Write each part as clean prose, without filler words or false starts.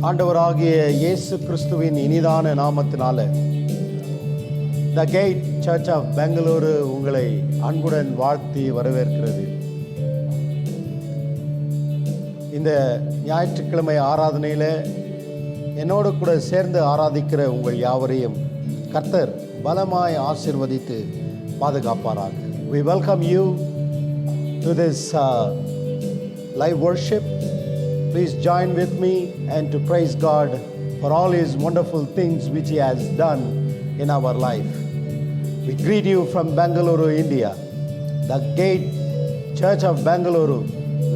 ஆண்டவராகிய இயேசு கிறிஸ்துவின் இனிதான நாமத்தினால த கேட் சர்ச் ஆஃப் பெங்களூரு உங்களை அன்புடன் வாழ்த்தி வரவேற்கிறது. இந்த ஞாயிற்றுக்கிழமை ஆராதனையில் என்னோடு கூட சேர்ந்து ஆராதிக்கிற உங்கள் யாவரையும் கர்த்தர் பலமாய் ஆசீர்வதித்து பாதுகாப்பாராக. We welcome you to this live worship. Please join with me and to praise God for all His wonderful things which He has done in our life. We greet you from Bengaluru, India, the Gate Church of Bengaluru,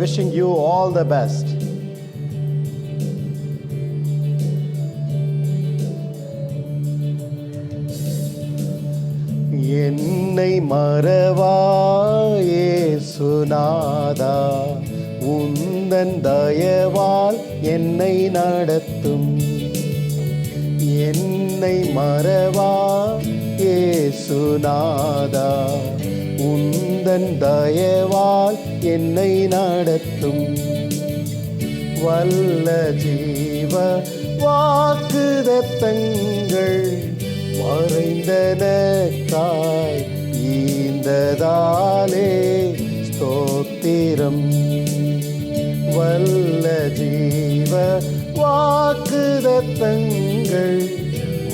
wishing you all the best. என்னை மறவாய் இயேசுநாதா, உந்தன் தயவால் என்னை நடத்தும். என்னை மறவாய் இயேசுநாதா, உந்தன் தயவால் என்னை நடத்தும். வல்ல ஜீவ வாக்குதத்தங்கள் மறைந்தனக்காய் ஈந்ததாலே ஸ்தோத்திரம். வல்ல ஜீவ வாக்குதத்தங்கள்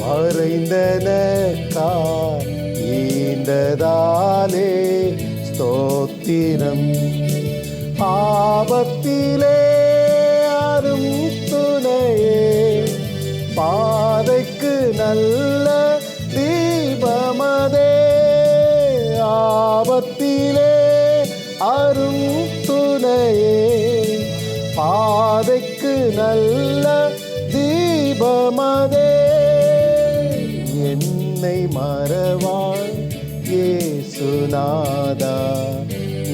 மறைந்தனக்காய் ஈந்ததாலே ஸ்தோத்திரம். ஆபத்திலே அரும் துணையே, பாதைக்கு நல்ல தீபமதே. ஆபத்திலே அரும் துணையே, பாதைக்கு நல்ல தீபமதே. என்னை மறவாய் இயேசுநாதா,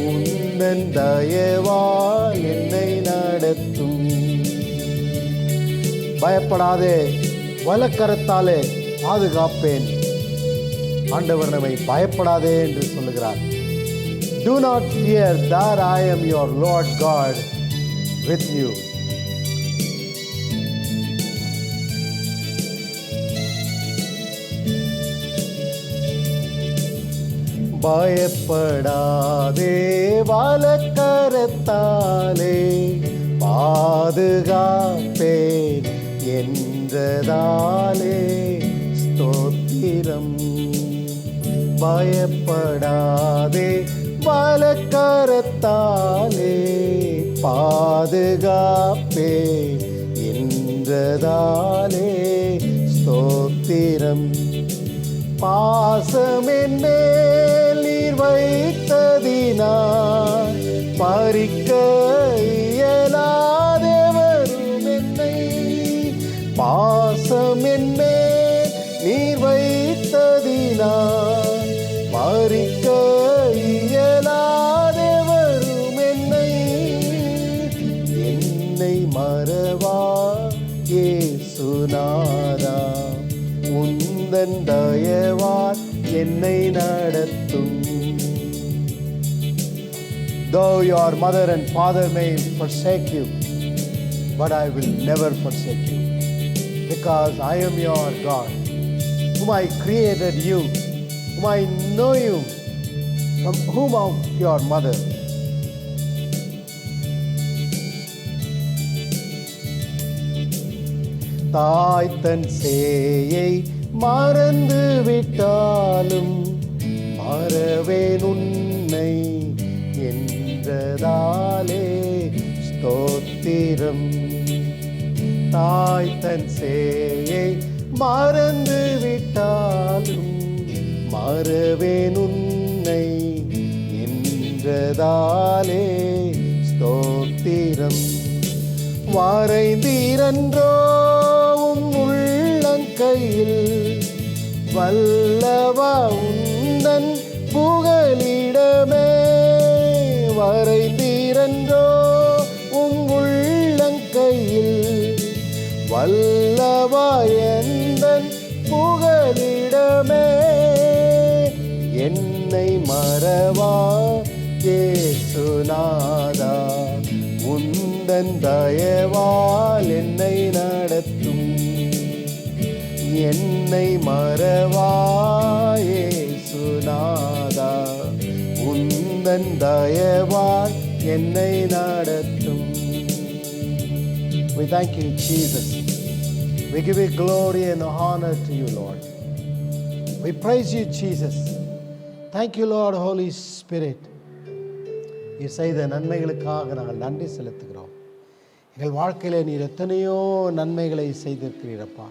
உந்தன் தயவால் என்னை நடத்தும். பயப்படாதே, வலக்கரத்தாலே பாதுகாப்பேன். ஆண்டவர் நம்மை பயப்படாதே என்று சொல்லுகிறார். Do not fear, that I am your Lord God with you. பயப்படாதே, வலக்கரத்தாலே பாதுகாப்பேன் என்றதாலே ஸ்தோத்திரம். பயப்படாதே, வலக்கரத்தாலே பாதுகாப்பேன் என்றதாலே ஸ்தோத்திரம். பாசமென்மேல் நீர் வைத்ததினால் பறிக்க இயலாதவரும் என்னை. பாசமென்மேல் நீர் வைத்ததினால் பறிக்க இயலாதவரும் என்னை. என்னை மறவாய் இயேசுநாதா, உந்தன் தயவால் என்னை நடத்தும். Though your mother and father may forsake you, but I will never forsake you, because I am your God, whom I created you, whom I know you from whom of your mother. தாய் தன் சேயை மறந்து விட்டாலும் மறவேன் உன்னை என்றதாலே ஸ்தோத்திரம். தாய் தன் சேயை மறந்து விட்டாலும் மறவேன் உன்னை என்றதாலே ஸ்தோத்திரம். வரைந்தீரன்றோ உள்ளங்கையில், வல்லவா உந்தன் புகலிடமே. வரைந்தீரன்றோ உள்ளங்கையில், வல்லவா எந்தன் புகலிடமே. என்னை மறவாய் இயேசுநாதா, உந்தன் தயவால் என்னை நட என்னை மறவாயே சுனாதா, உந்தன் தயவால் என்னை நடத்தும். We thank you, Jesus. We give you glory and honor to you, Lord. We praise you, Jesus. Thank you, Lord, Holy Spirit. நீர் செய்த நன்மைகளுக்காக நாங்கள் நன்றி செலுத்துகிறோம். எங்கள் வாழ்க்கையிலே நீர் எத்தனையோ நன்மைகளை செய்திருக்கிறீரப்பா.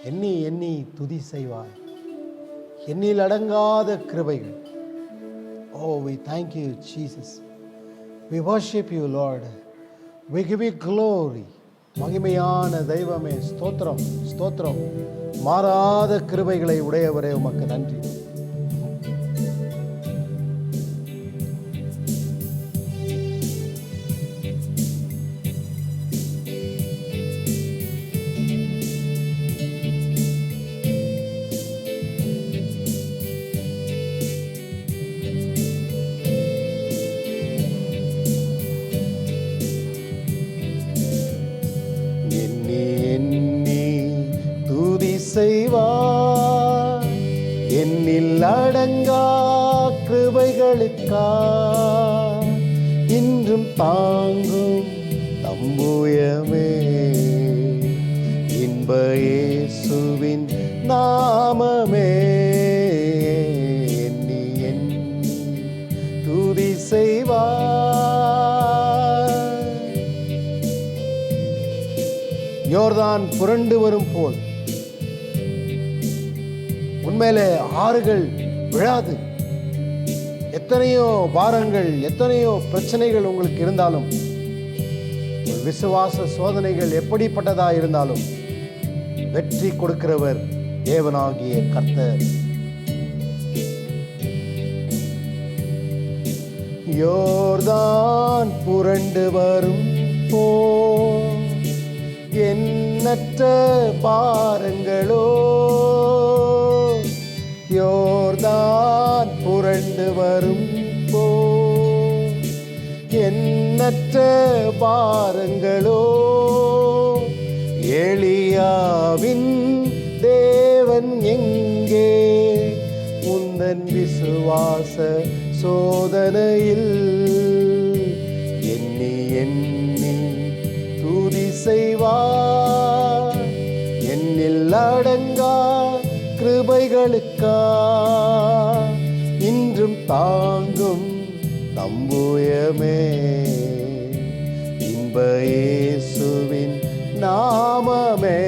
எண்ணி எண்ணி துதி செய்வாய். எண்ணில் அடங்காத கிருபைகள். Oh, we thank you, Jesus. We worship you, Lord. We give you glory. மகிமையான தெய்வமே, ஸ்தோத்திரம் ஸ்தோத்திரம். மாறாத கிருபைகளை உடையவரே, உமக்கு நன்றி. செய்வார் என்னில் அடங்கா கிருபைகளுக்கா, இன்றும் தாங்கும் தம்புயமே, இன்ப இயேசுவின் நாமமே. எண்ணி எண்ணி துதி செய்வார். யோர்தான் புரண்டு வரும் போல் உண்மையிலே ஆறுகள் விழாது. எத்தனையோ பாரங்கள், எத்தனையோ பிரச்சனைகள் உங்களுக்கு இருந்தாலும், விசுவாச சோதனைகள் எப்படிப்பட்டதா இருந்தாலும் வெற்றி கொடுக்கிறவர் தேவனாகிய கர்த்தர். யோர்தான் புரண்டு வரும் போல் எண்ணற்ற பாரங்களோ, யோர்தான் புரண்டு வரும் போல் எண்ணற்ற பாரங்களோ, எலியாவின் தேவன் எங்கே, உந்தன் விசுவாச சோதனையில் எண்ணி எண்ணி துதி செய்வார். என்னில் அடங்கா கிருபைகளுக்கா, இன்றும் தாங்கும் தம்புயமே, இன்ப இயேசுவின் நாமமே.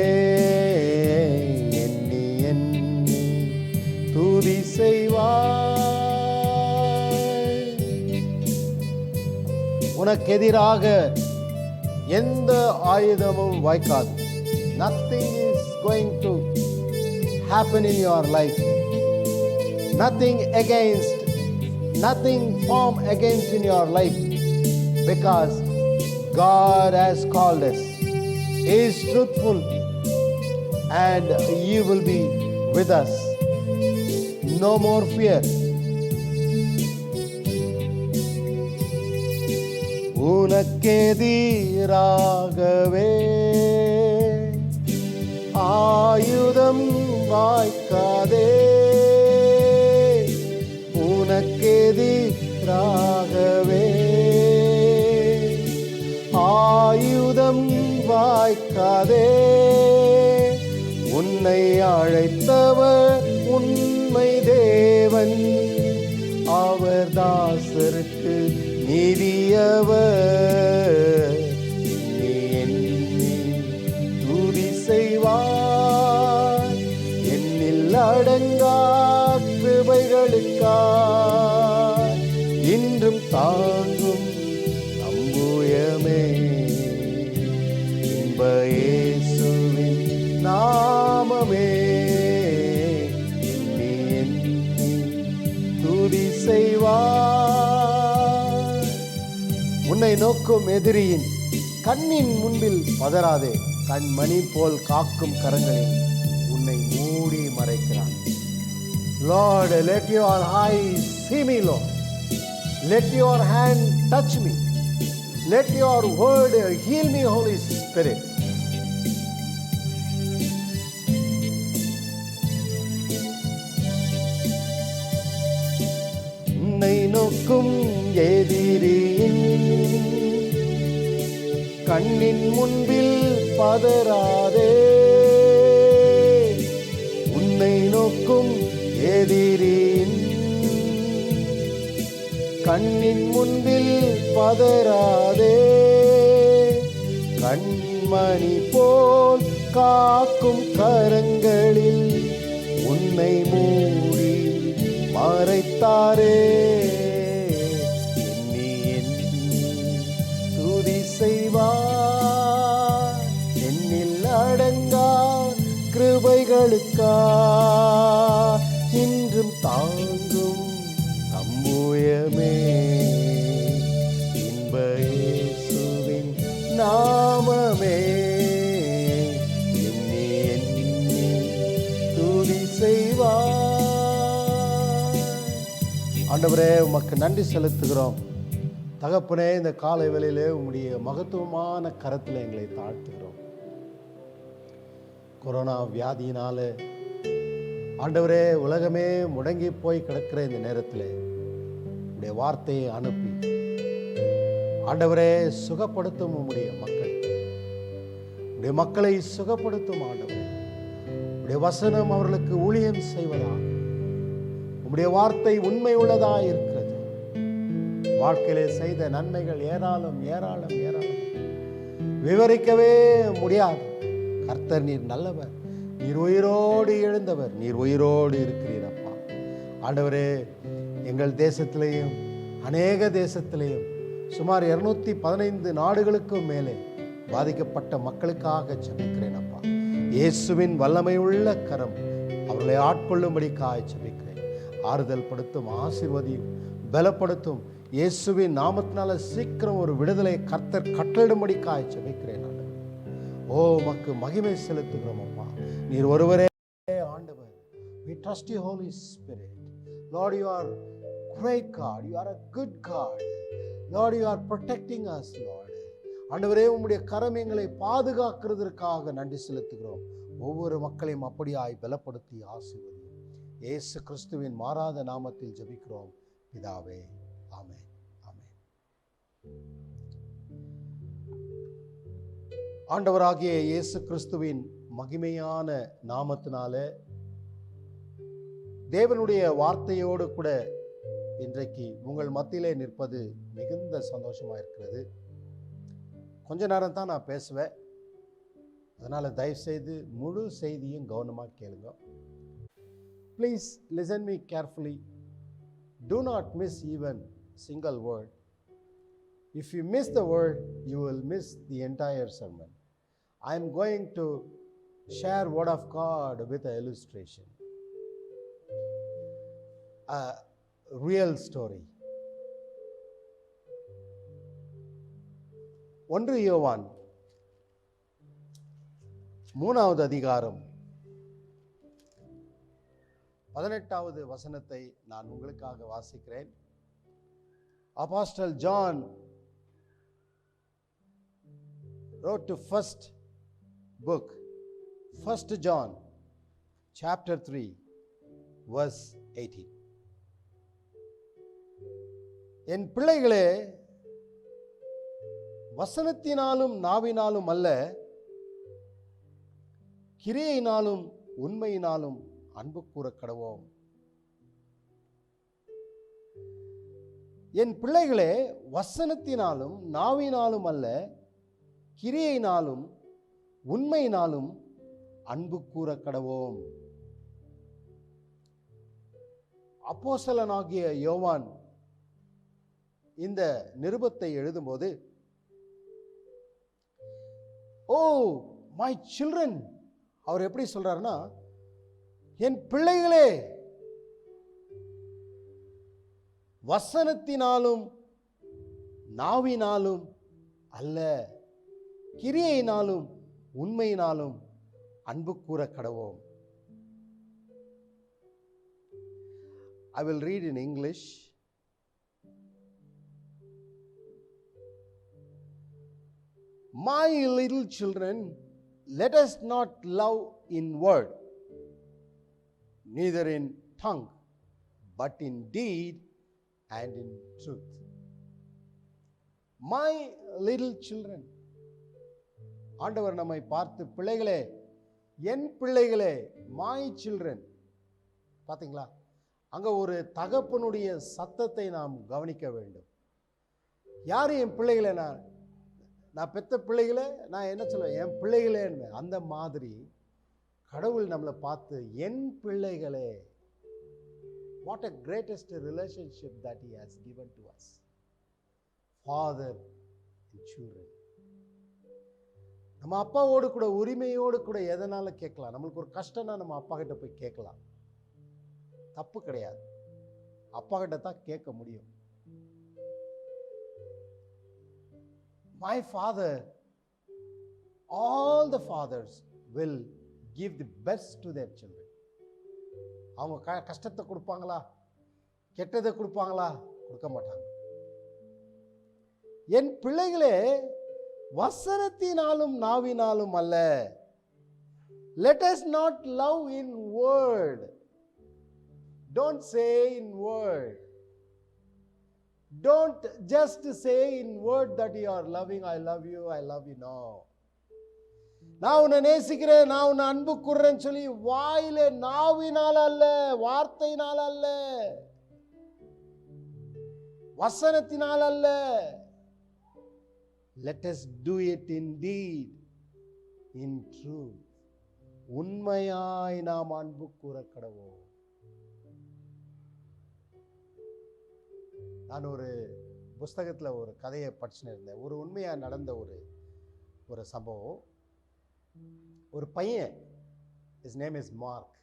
எண்ணி எண்ணி துதி செய்வார். உனக்கு எதிராக எந்த ஆயுதமும் வாய்க்காது. Nothing is going to happen in your life. Nothing form against in your life, because God has called us. He is truthful and He will be with us. No more fear. உனக்கெதிராகவே ஆயுதம் வாய்க்காதே, உனக்கெதிராகவே ஆயுதம் வாய்க்காதே. உன்னை அழைத்தவர் உண்மை தேவன், அவர் தாசருக்கு நீதியவர். எண்ணி எண்ணி துதி செய்வார். என்னில் அடங்கா கிருபைகளுக்கா, இன்றும் தாங்கும் நம்புயமே, இன்ப இயேசுவின் நாமமே. எண்ணி எண்ணி துதி செய்வார். உன்னை நோக்கும் எதிரியின் கண்ணின் முன்பில் பதறாதே. கண்மணி போல் காக்கும் கரங்களில் உன்னை மூடி மறைக்கிறான். Lord, let your eyes see me, Lord. Let your hand touch me. Let your word heal me, Holy Spirit. நோக்கும் எதிரியின் கண்ணின் முன்பில் பதறாதே. உன்னை நோக்கும் எதிரியின் கண்ணின் முன்பில் பதறாதே. கண்மணி போல் காக்கும் கரங்களில் உன்னை மூடி மறைத்தாரே. எண்ணி எண்ணி துதி செய்வார் என்னில் அடங்கா கிருபைகளுக்கா இன்றும் தாங்கும் அம்புயமே. இன்ப இயேசுவின் நாமமே எண்ணி எண்ணி துதி செய்வார். ஆண்டவரே, உமக்கு நன்றி செலுத்துகிறோம். தகப்பனே, இந்த காலை வேளையிலே உம்முடைய மகத்துவமான கரத்தில் எங்களை தாழ்த்துகிறோம். கொரோனா வியாதியினால ஆண்டவரே உலகமே முடங்கி போய் கிடக்கிற இந்த நேரத்தில் உடைய வார்த்தையை அனுப்பி ஆண்டவரே சுகப்படுத்தும் உம்முடைய மக்கள், உடைய மக்களை சுகப்படுத்தும் ஆண்டவரே. உடைய வசனம் அவர்களுக்கு ஊழியம் செய்வதாக, உம்முடைய வார்த்தை உண்மை உள்ளதா இருக்கிறது. வாழ்க்கையிலே செய்த நன்மைகள் ஏராளம் ஏராளம் ஏராளம், விவரிக்கவே முடியாது. கர்த்தர் நீர் நல்லவர், நீர் உயிரோடு எழுந்தவர், நீர் உயிரோடு இருக்கிறீரப்பா. ஆண்டவரே, எங்கள் தேசத்திலேயும் அநேக தேசத்திலேயும் சுமார் 215 நாடுகளுக்கும் மேலே பாதிக்கப்பட்ட மக்களுக்காக ஜெபிக்கிறேன் அப்பா. இயேசுவின் வல்லமையுள்ள கரம் அவர்களை ஆட்கொள்ளும்படிக்காக ஜெபிக்கிறேன். ஆறுதல் படுத்தும், ஆசீர்வதியும், பலப்படுத்தும். இயேசுவின் நாமத்தினால சீக்கிரம் ஒரு விடுதலை கர்த்தர் கட்டளிடும்படிக்காக ஜெபிக்கிறேன். ஓ, மக்கு மகிமை செலுத்துகிறோம் அப்பா. நீர் ஒருவரே ஆண்டவர். We trust you, Holy Spirit. Lord, you are great God. You are a good God. Lord, you are protecting us, Lord. ஆண்டவரே, உம்முடைய கரம் எங்களை பாதுகாக்கிறதற்காக நன்றி செலுத்துகிறோம். ஒவ்வொரு மக்களையும் அப்படியாய் பலப்படுத்தி ஆசீர்வதியும். இயேசு கிறிஸ்துவின் மாறாத நாமத்தில் ஜெபிக்கிறோம் பிதாவே. ஆமென், ஆமென். ஆண்டவராகிய இயேசு கிறிஸ்துவின் மகிமையான நாமத்தினால தேவனுடைய வார்த்தையோடு கூட இன்றைக்கு உங்கள் மத்தியிலே நிற்பது மிகுந்த சந்தோஷமாக இருக்கிறது. கொஞ்ச நேரம் தான் நான் பேசுவேன், அதனால் தயவுசெய்து முழு செய்தியும் கவனமாக கேளுங்க. Please listen me carefully. Do not miss even single word. If you miss the word, you will miss the entire sermon. I am going to share word of God with an illustration. A real story. 1 யோவான் 3வது அதிகாரம் 18வது வசனத்தை நான் உங்களுக்காக வாசிக்கிறேன். Apostle John wrote to first book, 1 John chapter 3 verse 18. என் பிள்ளைகளே, வசனத்தினாலும் நாவினாலும் அல்ல, கிரியையினாலும் உண்மையினாலும் அன்பு கூற கடவோம். என் பிள்ளைகளே, வசனத்தினாலும் நாவினாலும் அல்ல, கிரியையினாலும் உண்மையினாலும் அன்பு கூற கடவோம். அப்போஸ்தலனாகிய யோவான் இந்த நிருபத்தை எழுதும்போது, ஓ மை சில்ட்ரன், அவர் எப்படி சொல்றாருன்னா, என் பிள்ளைகளே, வசனத்தினாலும் நாவினாலும் அல்ல, கிரியையினாலும் உண்மையினாலும் அன்பு கூற கடவோம். I will read in English. My little children, let us not love in word, neither in tongue, but in deed and in truth. My little children. ஆண்டவர் நம்மை பார்த்து, பிள்ளைகளே, என் பிள்ளைகளே, my children. பார்த்தீங்களா? அங்க ஒரு தகப்பனுடைய சத்தத்தை நாம் கவனிக்க வேண்டும். யாரு என் பிள்ளைகளே? நான் பெத்த பிள்ளைகளே, நான் என்ன சொல்லுவேன்? என் பிள்ளைகளேன்னு. அந்த மாதிரி கடவுள் நம்மளை பார்த்து என் பிள்ளைகளே. What a greatest relationship that he has given to us. Father and children. நம்ம அப்பாவோடு கூட உரிமையோடு கூட எதனால கேட்கலாம். நம்மளுக்கு ஒரு கஷ்டம்னா நம்ம அப்பா கிட்ட போய் கேட்கலாம். தப்பு கிடையாது. அப்பா கிட்ட தான் கேட்க முடியும். My father, all the fathers will give the best to their children. அவங்க கஷ்டத்தை கொடுப்பாங்களா? கெட்டதை கொடுப்பாங்களா? கொடுக்க மாட்டாங்க. என் பிள்ளைகளே, வசனத்தினாலும் நாவினாலும் அல்ல. Let us not love in word. Don't say in word. Don't just say in word that you are loving, I love you, I love you. No. நான் உன்னை நேசிக்கிறேன், நான் உன்னை அன்பு கூறுறேன்னு சொல்லி வாயில நாவினால் அல்ல, வார்த்தையினால் அல்ல, வசனத்தினால் அல்ல. Let us do it in deed, in truth. உண்மையாய் நாம் அன்பு கூற கடவோம். நான் ஒரு புஸ்தகத்தில் ஒரு கதையை படிச்சுன்னு இருந்தேன். ஒரு உண்மையாக நடந்த ஒரு சம்பவம். ஒரு பையன், ஹிஸ் நேம் இஸ் மார்க்.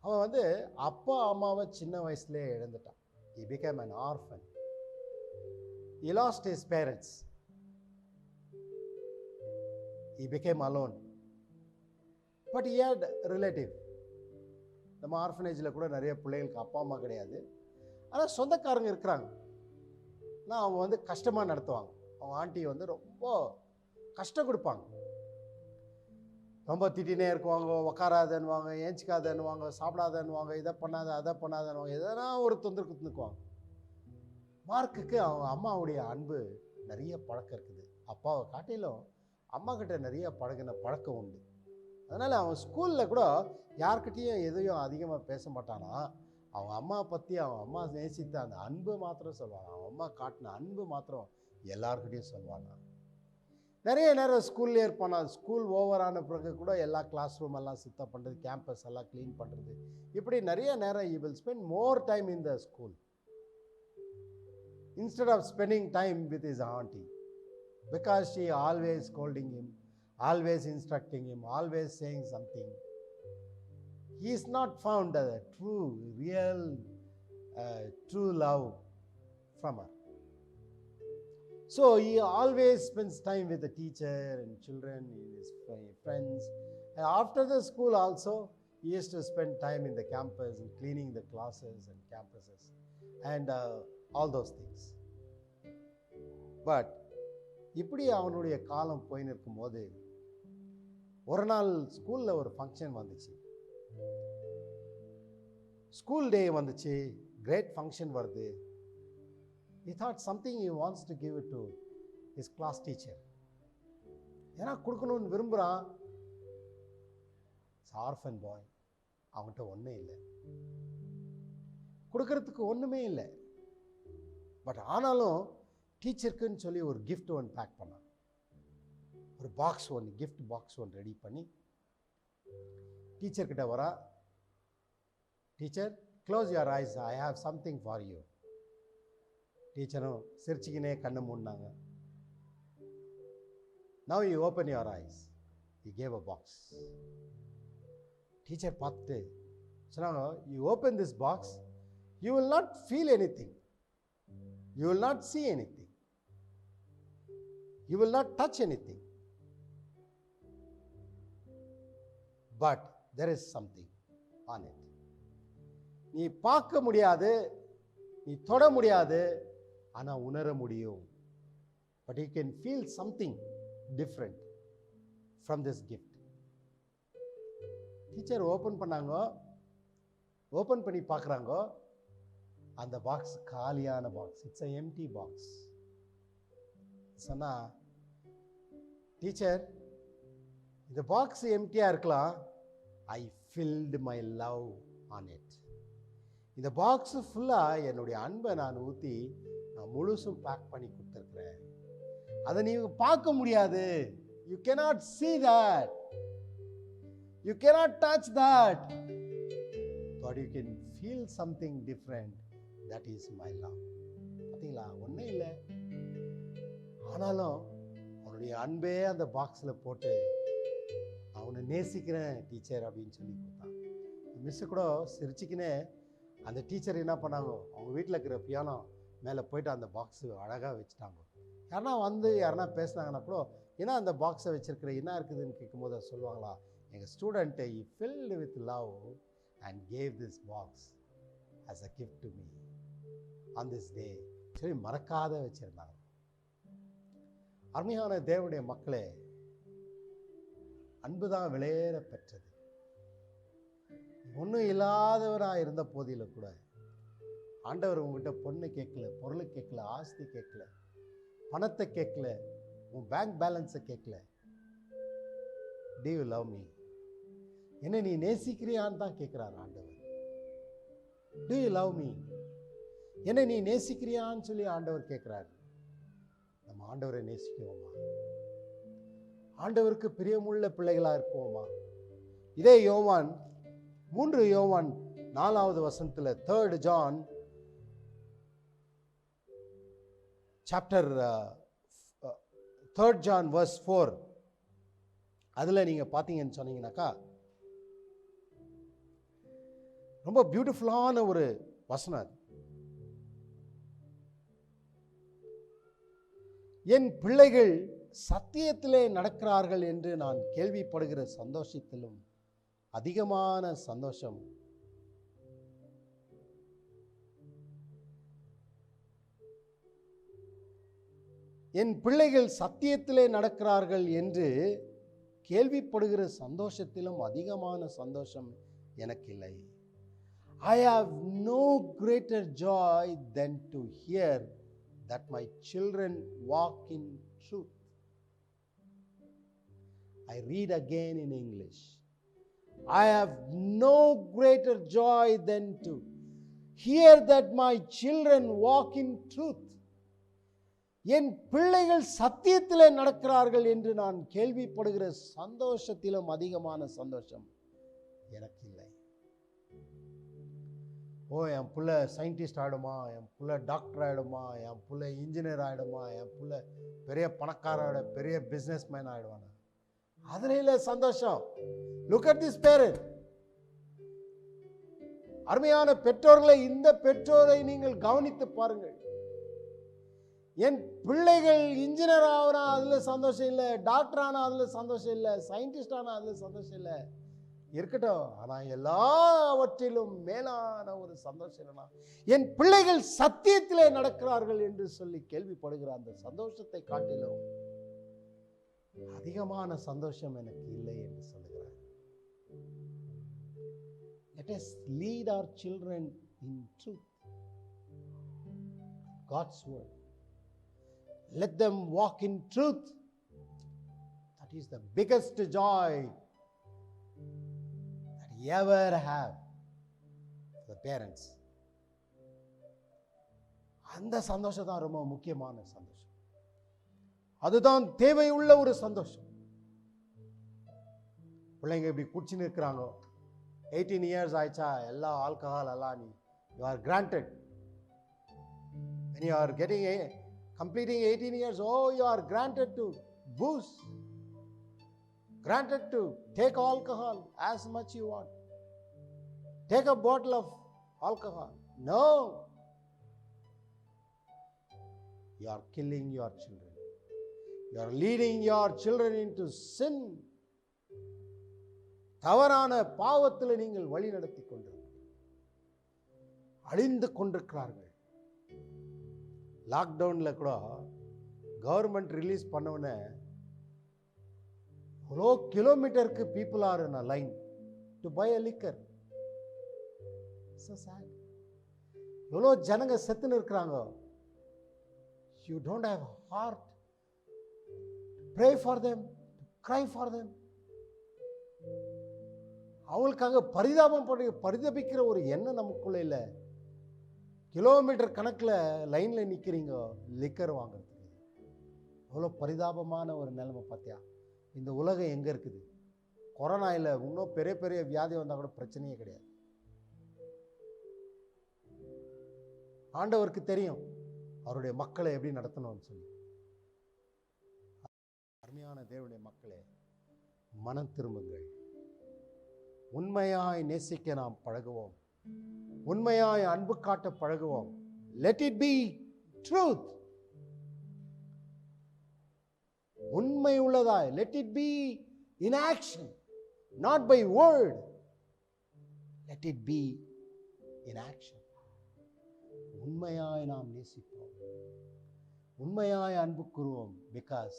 அவன் அப்பா அம்மாவை சின்ன வயசுலேயே இழந்துட்டான். He became an orphan. He lost his parents. He became alone. But he had relative. நம்ம ஆர்ஃபனேஜில் கூட நிறைய பிள்ளைகளுக்கு அப்பா அம்மா கிடையாது, ஆனால் சொந்தக்காரங்க இருக்கிறாங்க. ஆனால் அவங்க கஷ்டமாக நடத்துவாங்க. அவங்க ஆண்டி ரொம்ப கஷ்டம் கொடுப்பாங்க. ரொம்ப திட்டினே இருக்குவாங்க, உக்காராதன்னுவாங்க, ஏஞ்சிக்காதன்னுவாங்க, சாப்பிடாதன்னுவாங்க, இதை பண்ணாத அதை பண்ணாதன்னுவாங்க, எதனா ஒரு தொந்தரவு கொடுத்துக்குவாங்க. மார்க்குக்கு அவங்க அம்மாவுடைய அன்பு நிறைய பழக்கம் இருக்குது. அப்பாவை காட்டிலும் அம்மா கிட்ட நிறைய பழக்கம் உண்டு. அதனால் அவன் ஸ்கூலில் கூட யார்கிட்டையும் எதையும் அதிகமாக பேச மாட்டானா. அவங்க அம்மா பற்றி, அவங்க அம்மா நேசித்த அந்த அன்பு மாத்திரம் சொல்லுவாங்க. அவங்க அம்மா காட்டின அன்பு மாத்திரம் எல்லார்கிட்டையும் சொல்லுவாங்க. நிறைய நேரம் ஸ்கூல்லே இருப்பானா. ஸ்கூல் ஓவரான பிறகு கூட எல்லா கிளாஸ் ரூம் எல்லாம் சுத்தம் பண்ணுறது, கேம்பஸ் எல்லாம் க்ளீன் பண்ணுறது, இப்படி நிறைய நேரம் he will spend more time in the school instead of spending time with his auntie, because she always scolding him, always instructing him, always saying something. He is not found a true love from her. So he always spends time with the teacher and children, his friends. And after the school also, he used to spend time in the campus and cleaning the classes and campuses and all those things. But இப்படி அவனுடைய காலம் போயின்னு இருக்கும்போது ஒரு நாள் ஸ்கூலில் ஒரு function வந்துச்சு. ஸ்கூல் டே வந்துச்சு, கிரேட் ஃபங்க்ஷன் வருது. He thought something he wants to give it to his class teacher. ஏன்னா கொடுக்கணும்னு விரும்புகிறான். ஆர்ஃபன் பாய், அவன்கிட்ட ஒன்றும் இல்லை, கொடுக்கறதுக்கு ஒன்றுமே இல்லை. பட் ஆனாலும் டீச்சருக்குன்னு சொல்லி ஒரு கிஃப்ட் ஒன்று பேக் பண்ணான். ஒரு பாக்ஸ் ஒன்று, கிஃப்ட் பாக்ஸ் ஒன்று ரெடி பண்ணி டீச்சர்கிட்ட வரா. Teacher, close your eyes, I have something for you. டீச்சரும் சிரிச்சுக்கினே கண்ணை மூடினாங்க. Now you open your eyes. He gave a box. Teacher பார்த்துட்டு சொன்னாங்க, you open this box, you will not feel anything, you will not see anything, you will not touch anything, but there is something on it. நீ பார்க்க முடியாது, நீ தொட முடியாது, ஆனால் உணர முடியும். But you can feel something different from this gift. Teacher open பண்ணாங்க. ஓப்பன் பண்ணி பார்க்குறாங்க. அந்த பாக்ஸ் காலியான box. It's a empty box. சொன்னா, டீச்சர் இந்த பாக்ஸ் எம்டியா இருக்கலாம், ஐ filled my love on it. இந்த பாக்ஸ் ஃபுல்லா என்னுடைய அன்பை நான் ஊற்றி நான் முழுசும் பேக் பண்ணி கொடுத்துருக்குறேன். அதை நீங்க பார்க்க முடியாது. You cannot see that, you cannot touch that, but you can feel something different. That is my love. பார்த்தீங்களா, ஒன்றும் இல்லை, ஆனாலும் அவனுடைய அன்பே அந்த பாக்ஸில் போட்டு அவனை நேசிக்கிறேன் டீச்சர் அப்படின்னு சொல்லி கொடுத்தான். மிஸ்ஸு கூட சிரிச்சுக்கினே அந்த டீச்சர் என்ன பண்ணாங்க, அவங்க வீட்டில் இருக்கிற பியானோ மேலே போயிட்டு அந்த பாக்ஸு அழகாக வச்சுட்டாங்க. யாருன்னா பேசுனாங்கன்னா கூட, ஏன்னா அந்த பாக்ஸை வச்சிருக்கிற என்ன இருக்குதுன்னு கேட்கும்போது அதை சொல்லுவாங்களா, எங்கள் ஸ்டூடெண்ட்டை he filled with love and gave this box as a gift to me on this day சரி மறக்காத வச்சிருந்தாங்க. அருமையான தேவனுடைய மக்களே, அன்புதான் விலையேற பெற்றது. ஒன்றும் இல்லாதவராக இருந்த போதிலும் கூட ஆண்டவர் உங்ககிட்ட பொண்ணு கேட்கல, பொருள் கேட்கல, ஆஸ்தி கேட்கல, பணத்தை கேட்கல, உன் பேங்க் பேலன்ஸை கேட்கல. Do you love me? என்ன நீ நேசிக்கிறியான்னு தான் கேட்குறாரு ஆண்டவர். Do you love me? என்ன நீ நேசிக்கிறியான்னு சொல்லி ஆண்டவர் கேட்குறாரு. நம்ம ஆண்டவரை நேசிக்குவோமா? ஆண்டவருக்கு பிரியமுள்ள பிள்ளைகளாக இருக்குவோமா? இதே யோவான் 3 யோவான் 4வது வசனத்தில் 3 John சாப்டர் 3 John verse 4 அதில் நீங்கள் பார்த்தீங்கன்னு சொன்னீங்கன்னாக்கா ரொம்ப பியூட்டிஃபுல்லான ஒரு வசனம் அது. என் பிள்ளைகள் சத்தியத்திலே நடக்கிறார்கள் என்று நான் கேள்விப்படுகிற சந்தோஷத்திலும் அதிகமான சந்தோஷம் என் பிள்ளைகள் சத்தியத்திலே நடக்கிறார்கள் என்று கேள்விப்படுகிற சந்தோஷத்திலும் அதிகமான சந்தோஷம் எனக்கு இல்லை. I have no greater joy than to hear that my children walk in truth. I read again in English. I have no greater joy than to hear that my children walk in truth. என் பிள்ளைகள் சத்தியத்திலே நடக்கிறார்கள் என்று நான் கேள்விப்படுகிற சந்தோஷத்திலும் அதிகமான சந்தோஷம் எனக்கு இல்லை. ஓ, என் பிள்ளை scientist ஆகிடுமா, என் பிள்ளை டாக்டர் ஆகிடுமா, என் பிள்ளை இன்ஜினியர் ஆகிடுமா, என் பிள்ளை பெரிய பணக்காரோட பெரிய பிஸ்னஸ் மேன் ஆகிடுவானா, அதில் இல்லை சந்தோஷம். Look at this parent. அருமையான பெற்றோர்களை, இந்த பெற்றோரை நீங்கள் கவனித்து பாருங்கள். என் பிள்ளைகள் இன்ஜினியர் ஆகுனா அதில் சந்தோஷம் இல்லை, டாக்டர் ஆனா அதில் சந்தோஷம் இல்லை, சயின்டிஸ்ட் ஆனா அதில் சந்தோஷம் இல்லை. இருக்கட்டும், ஆனால் எல்லாவற்றிலும் மேலான ஒரு சந்தோஷம் என்னன்னா, என் பிள்ளைகள் சத்தியத்திலே நடக்கிறார்கள் என்று சொல்லி கேள்விப்படுகிற அந்த சந்தோஷத்தை காட்டிலும் அதிகமான சந்தோஷம் எனக்கு இல்லை என்று சொல்லுகிறார். Let us lead our children in truth, God's word. Let them walk in truth. That is the biggest joy that you ever have for the parents. அந்த சந்தோஷம் தான் ரொம்ப முக்கியமான சந்தோஷம். அதுதான் தேவையுள்ள ஒரு சந்தோஷம். பிள்ளைங்க இப்படி குடிச்சுன்னு இருக்கிறாங்க, 18 years ஆயிடுச்சா, எல்லா ஆல்கஹால் எல்லாம் you are granted. When you are completing 18 years, oh, you are granted to booze, granted to take alcohol as much you want, take a bottle of alcohol. No, you are killing your children. You are leading your children into sin. தவறான பாவத்தில் நீங்கள் வழி நடத்தி அழிந்து கொண்டிருக்கிறார்கள். லாக்டவுனில் கூட government release பண்ணவுடனே அவ்வளோ கிலோமீட்டருக்கு people are in a line to buy a liquor. So sad. எவ்வளோ ஜனங்க செத்துன்னு இருக்கிறாங்க. You don't have heart pray for them, cry for them. அவங்களுக்காக பரிதபிக்கிற ஒரு எண்ணம் நமக்குள்ள இல்லை. கிலோமீட்டர் கணக்கில் லைனில் நிற்கிறீங்க லிக்கர் வாங்குறதுக்கு. அவ்வளோ பரிதாபமான ஒரு நிலைமை. பார்த்தியா, இந்த உலகம் எங்கே இருக்குது? கொரோனா இல்லை, இன்னும் பெரிய பெரிய வியாதி வந்தால் கூட பிரச்சனையே கிடையாது. ஆண்டவருக்கு தெரியும் அவருடைய மக்களை எப்படி நடத்தணும்னு சொல்லி. அருமையான தேவனுடைய மக்களே, மனம் திரும்புங்கள். உண்மையாய் நேசிக்க நாம் பழகுவோம். உண்மையாய் அன்பு காட்ட பழகுவோம். Let it be truth. உண்மை உள்ளதாய், let it be in action, not by word. Let it be in action. உண்மையாய் நாம் நேசிப்போம், உண்மையாய் அன்பு கூறுவோம். Because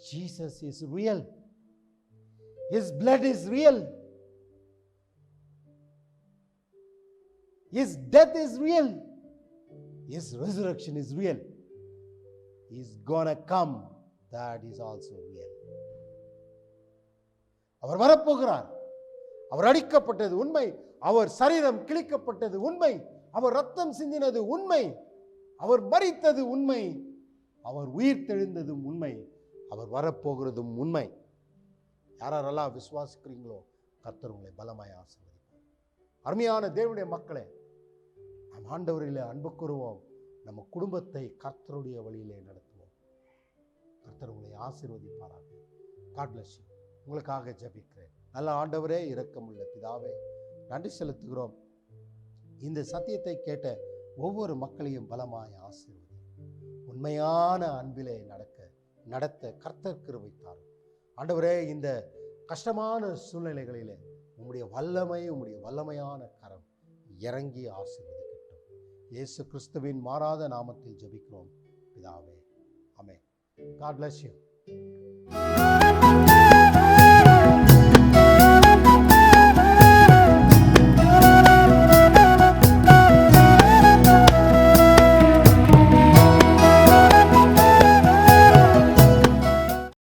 Jesus is real. His blood is real. His death is real. His resurrection is real. He's gonna come. That is also real. அவர் வரப்போகிறார். அவர் அடிக்கப்பட்டது உண்மை. அவர் சரீரம் கிழிக்கப்பட்டது உண்மை. அவர் ரத்தம் சிந்தினது உண்மை. அவர் மரித்தது உண்மை. அவர் உயிர் தெழுந்ததும் உண்மை. அவர் வரப்போகிறதும் உண்மை. யாரெல்லாம் விசுவாசிக்கிறீங்களோ கர்த்தர் உங்களை பலமாய் ஆசீர்வதிப்பார். அருமையான தேவனுடைய மக்களே, நம் ஆண்டவரிலே அன்பு கூறுவோம். நம்ம குடும்பத்தை கர்த்தருடைய வழியிலே நடத்துவோம். கர்த்தர் உங்களை ஆசீர்வதிப்பாராக. God bless you. உங்களுக்காக ஜெபிக்கிறேன். நல்ல ஆண்டவரே, இரக்கமுள்ள பிதாவே, நன்றி செலுத்துகிறோம். இந்த சத்தியத்தை கேட்ட ஒவ்வொரு மக்களையும் பலமாய் ஆசீர்வதி. உண்மையான அன்பிலே நடத்த கர்த்தர் கிருபை தாரும். ஆண்டவரே, இந்த கஷ்டமான சூழ்நிலைகளிலே உம்முடைய வல்லமையான கரம் இறங்கி ஆசீர்வதிக்கட்டும். இயேசு கிறிஸ்துவின் மாறாத நாமத்தில் ஜெபிக்கிறோம் பிதாவே. ஆமென். God bless you.